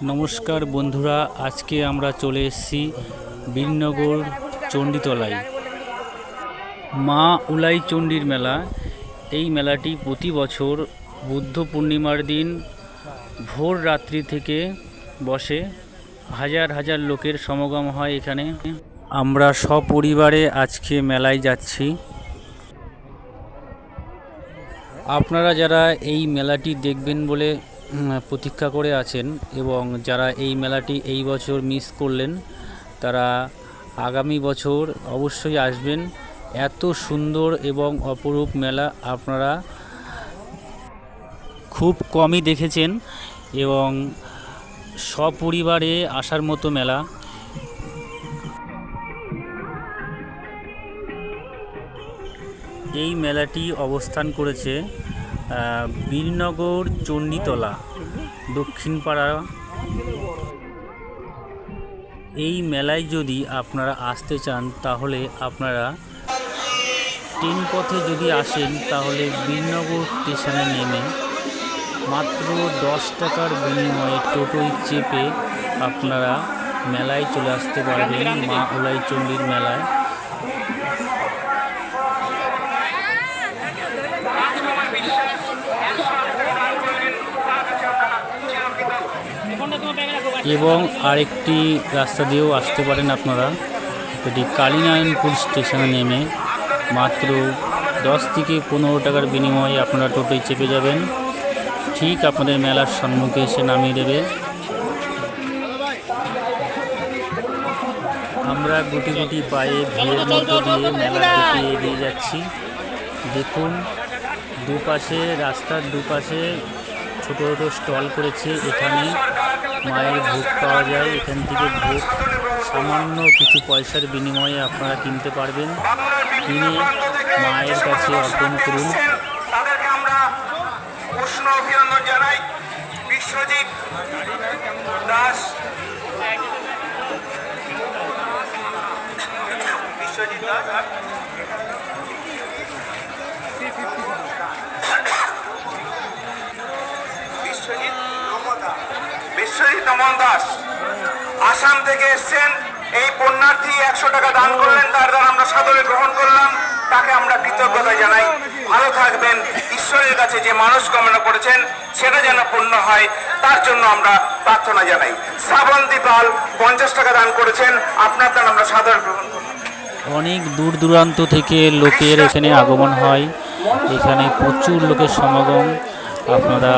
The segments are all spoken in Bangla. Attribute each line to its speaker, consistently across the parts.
Speaker 1: নমস্কার বন্ধুরা, আজকে আমরা চলে এসেছি বীরনগর চণ্ডীতলায় মা উলাই চণ্ডীর মেলা। এই মেলাটি প্রতি বছর বুদ্ধ পূর্ণিমার দিন ভোর রাত্রি থেকে বসে। হাজার হাজার লোকের সমাগম হয় এখানে। আমরা সপরিবারে আজকে মেলায় যাচ্ছি। আপনারা যারা এই মেলাটি দেখবেন বলে প্রতীক্ষা করে আছেন এবং যারা এই মেলাটি এই বছর মিস করলেন, তারা আগামী বছর অবশ্যই আসবেন। এত সুন্দর এবং অপরূপ মেলা আপনারা খুব কমই দেখেছেন এবং সপরিবারে আসার মতো মেলা। এই মেলাটি অবস্থান করেছে বীরনগর চণ্ডীতলা দক্ষিণপাড়া। এই মেলায় যদি আপনারা আসতে চান তাহলে আপনারা ট্রেন পথে যদি আসেন তাহলে বীরনগর স্টেশনে নেমে মাত্র 10 টাকার বিনিময়ে টোটোয় চেপে আপনারা মেলায় চলে আসতে পারবেন, মা উলাই চণ্ডীর মেলায়। এবং আরেকটি রাস্তা দিয়েও আসতে পারেন আপনারা, এটি কালীনারায়ণপুর স্টেশনে নেমে মাত্র 10 থেকে 15 টাকার বিনিময়ে আপনারা টোটোয় চেপে যাবেন, ঠিক আপনাদের মেলার সম্মুখে এসে নামিয়ে দেবে। আমরা গুটি গুটি পায়ে ভিড়ের মধ্যে দিয়ে মেলার দিকে এগিয়ে যাচ্ছি। দেখুন, দুপাশে রাস্তার দুপাশে ছোট ছোট স্টল করেছে। এখানে মায়ের ভোগ পাওয়া যায়। এখান থেকে ভোগ সামান্য কিছু পয়সার বিনিময়ে আপনারা কিনতে পারবেন। কিনে মায়ের কাছে অর্পণ করুন।
Speaker 2: তাদেরকে আমরা উষ্ণ অভিনন্দন জানাই। বিশ্বজিৎ দাস, বিশ্বজিৎ নমন দাস আসাম থেকে এসছেন। এই পুণ্যার্থী 100 টাকা দান করলেন, তার দ্বারা আমরা সাদরে গ্রহণ করলাম। তাকে আমরা কৃতজ্ঞতা জানাই। ভালো থাকবেন। ঈশ্বরের কাছে যে মানুষ কামনা করেছেন সেটা যেন পূর্ণ হয়, তার জন্য আমরা প্রার্থনা জানাই। শ্রাবন্তী পাল 50 টাকা দান করেছেন, আপনার দ্বারা আমরা সাদরে গ্রহণ করলাম।
Speaker 1: অনেক দূর দূরান্ত থেকে লোকের এখানে আগমন হয়। এখানে প্রচুর লোকের সমাগম। আপনারা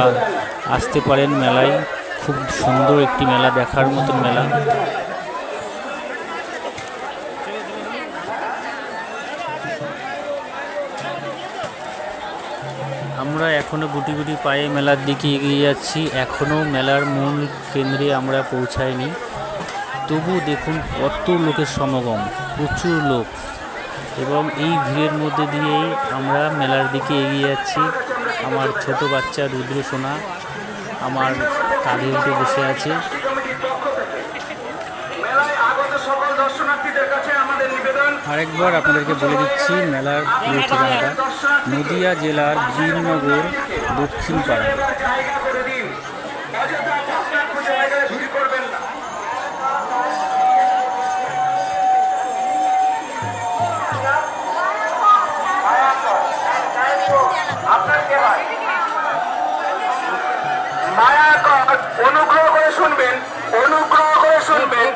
Speaker 1: আসতে পারেন মেলায়। খুব সুন্দর একটি মেলা, দেখার মতন মেলা। আমরা এখনো গুটি গুটি পায়ে মেলার দিকে এগিয়ে যাচ্ছি। এখনো মেলার মূল কেন্দ্রে আমরা পৌঁছাইনি। তবু দেখুন কত লোকের সমাগম, প্রচুর লোক। এবং এই ভিড়ের মধ্যে দিয়েই আমরা মেলার দিকে এগিয়ে যাচ্ছি। আমার ছোট বাচ্চা রুদ্র সোনা আমার কাঁধে উঠে বসে আছে। আরেকবার আপনাদেরকে বলে দিচ্ছি মেলার পুরো ঠিকানাটা। নদিয়া জেলার বীরনগর দক্ষিণপাড়া।
Speaker 2: অনুগ্রহ করে শুনবেন, অনুগ্রহ করে শুনবেন।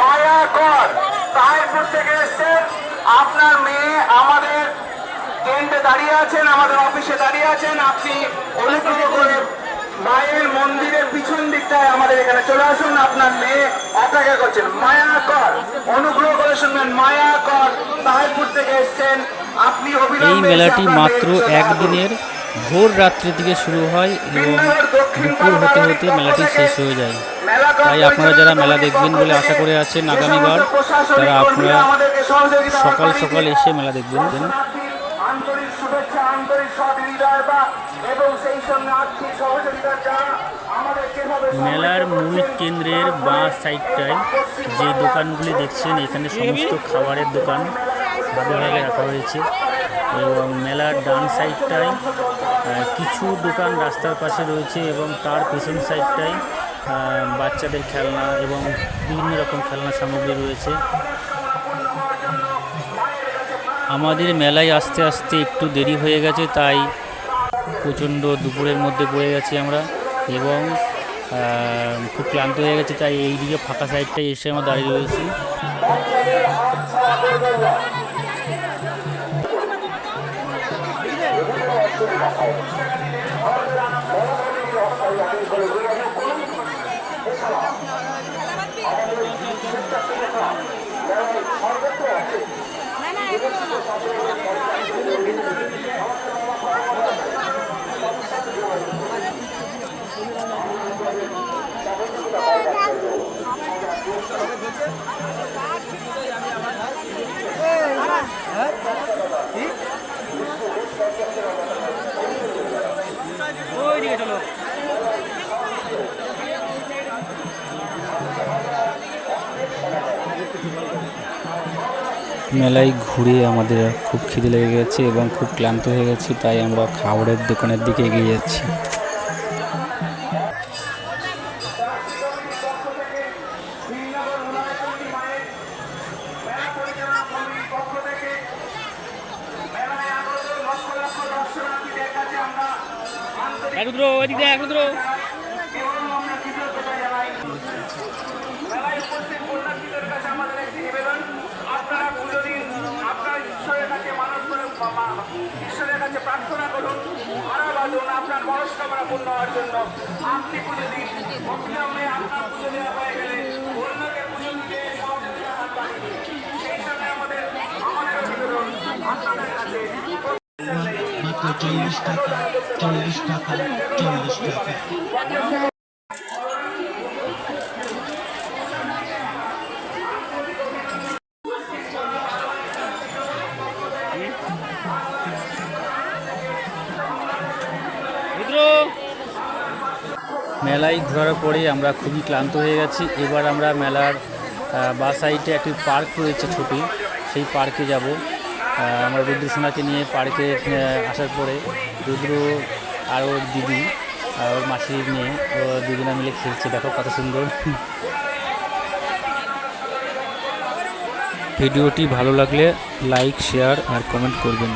Speaker 2: মায়া কর তাহিরপুর থেকে এসছেন। আপনার মেয়ে আমাদের টেন্টে দাঁড়িয়ে আছেন, আমাদের অফিসে দাঁড়িয়ে আছেন। আপনি অনুগ্রহ করে মায়ের মন্দিরের পিছন দিকটায় আমাদের এখানে চলে আসুন। আপনার মেয়ে অপেক্ষা করছেন। মায়া কর, অনুগ্রহ করে শুনবেন। মায়া কর তাহিরপুর থেকে এসছেন। আপনি
Speaker 1: এই মেলাটি মাত্র একদিনের, ভোর রাত্রি থেকে শুরু হয় এবং দুপুর হতে হতে মেলাটি শেষ হয়ে যায়। তাই আপনারা যারা মেলা দেখবেন বলে আশা করে আছেন আগামীবার, তারা আপনারা সকাল সকাল এসে মেলা দেখবেন। মেলার মূল কেন্দ্রের বাঁ সাইডটায় যে দোকানগুলি দেখছেন, এখানে সমস্ত খাবারের দোকান ভাগে ভাগে রাখা হয়েছে। এবং মেলার ডান সাইডটায় কিছু দোকান রাস্তার পাশে রয়েছে এবং তার পেছন সাইডটায় বাচ্চাদের খেলনা এবং বিভিন্ন রকম খেলনা সামগ্রী রয়েছে। আমাদের মেলায় আসতে আসতে একটু দেরি হয়ে গেছে, তাই প্রচণ্ড দুপুরের মধ্যে পড়ে গেছি আমরা এবং খুব ক্লান্ত হয়ে গেছে, তাই এই দিকে ফাঁকা সাইডটায় এসে আমরা দাঁড়িয়ে রয়েছি। মেলায় ঘুরে আমাদের খুব খিদে লেগে গেছে এবং খুব ক্লান্ত হয়ে গেছি, তাই আমরা খাবারের দোকানের দিকে এগিয়ে যাচ্ছি।
Speaker 2: ঈশ্বরের কাছে প্রার্থনা করুন, হারা বাঁধুন আপনার মনস্কামনা পূর্ণ হওয়ার জন্য। আপনি পুজো দিন, অবিলম্বে আপনার পুজো দেওয়া হয়ে গেলে অন্যকে পুজো দিতে সহযোগিতা হাত বাড়িয়ে দিন। সেই সময় আমাদের নিবেদন আপনাদের কাছে।
Speaker 3: মাত্র 40 টাকা, 40 টাকা, 40 টাকা।
Speaker 1: মেলায় ঘোরার পরে আমরা খুবই ক্লান্ত হয়ে গেছি। এবার আমরা মেলার বা সাইডে একটি পার্ক রয়েছে ছোট, সেই পার্কে যাব। আমরা রুদ্রসোনাকে নিয়ে পার্কে আসার পরে রুদ্র আর ওর দিদি আর ওর মাসি নিয়ে দুজনে মিলে খেলছে, দেখো কত সুন্দর। ভিডিওটি ভালো লাগলে লাইক, শেয়ার আর কমেন্ট করবেন।